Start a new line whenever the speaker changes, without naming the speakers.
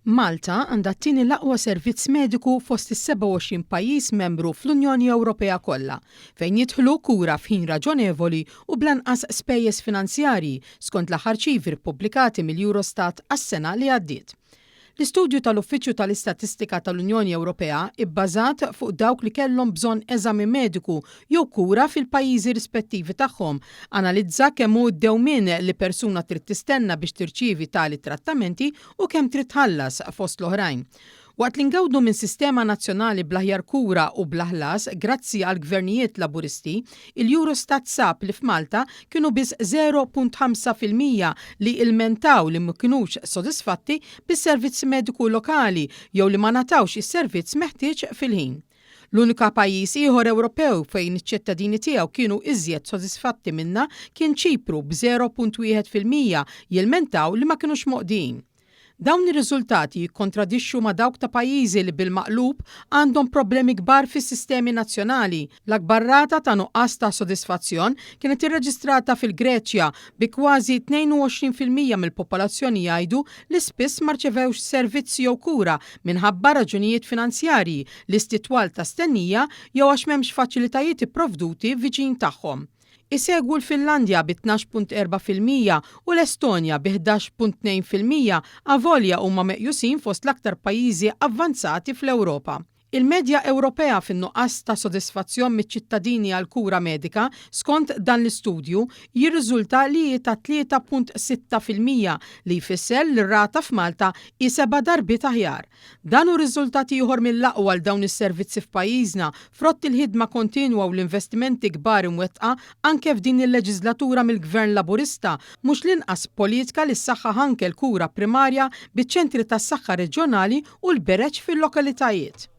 Malta għandha t-tieni l-aqwa servizz mediku fost is-27 pajjiż membru fl-Unjoni Ewropea kollha, fejn jidħlu kura f'ħin raġonevoli u blanqas spejjeż finanzjarji skont l-aħħar ċifri ppubblikati mill-Eurostat għas-sena li għaddiet. L-istudju tal-Uffiċċju tal-Istatistika tal-Unjoni Ewropea ibbażat fuq dawk li kellhom bżonn eżami mediku jew kura fil-pajjiżi rispettivi tagħhom, analizza kemm hu d-dewmien li persuna trid tistenna biex tirċievi tali trattamenti u kemm trid tħallas fost l-oħrajn. Waqt li ngawdu minn sistema nazzjonali bl-aħjar kura u bl-ħlas grazzi għal gvernijiet laburisti, il-Eurostat sab li f'Malta kienu biss 0.5% li ilmentaw li ma kinux sodisfatti bis-servizz mediku lokali jew li ma natawx is-servizz meħtieġ fil-ħin. L-unika pajjiż ieħor Ewropew fejn iċ-ċittadini tiegħu kienu iżjed sodisfatti minna kien Ċipru b'0.1% jilmentaw li ma kinux moqdin. Dawn ir-riżultati jikkontradixxu ma' dawk ta' pajjiżi li bil-maqlub għandhom problemi kbar fis-sistemi nazzjonali. L-akbar rata ta' nuqqas ta' sodisfazzjon kienet irreġistrata fil-Greċja bi kważi 22% mill-popolazzjoni jgħidu li spiss ma rċevewx servizzi jew kura minħabba raġunijiet finanzjarji, l-istitwal ta' stennija jew għax m'hemmx faċilitajiet ipprovduti viċin tagħhom. Isegwu l-Finlandja bi 12.4% u l-Estonja bi 11.2% avolja huma meqjusin fost l-aktar pajjiżi avvanzati fl-Ewropa. Il-medja Ewropea fin-nuqqas ta' sodisfazzjon miċ-ċittadini għal kura medika skont dan l-istudju jirriżulta li ta' 3.6% li jfisser li r-rata f'Malta hi 7 darbiet aħjar. Dan hu riżultati ieħor mill-aqwa għal dawn is-servizzi f'pajjiżna frott il-ħidma kontinwa u l-investimenti kbar imwettqa anke f'din il-leġislatura mill-Gvern Laburista mhux l-inqas politika li ssaħħaħ anke l-kura primarja biċ-ċentri tas-saħħa reġjonali u l-bereġ fil-lokalitajiet.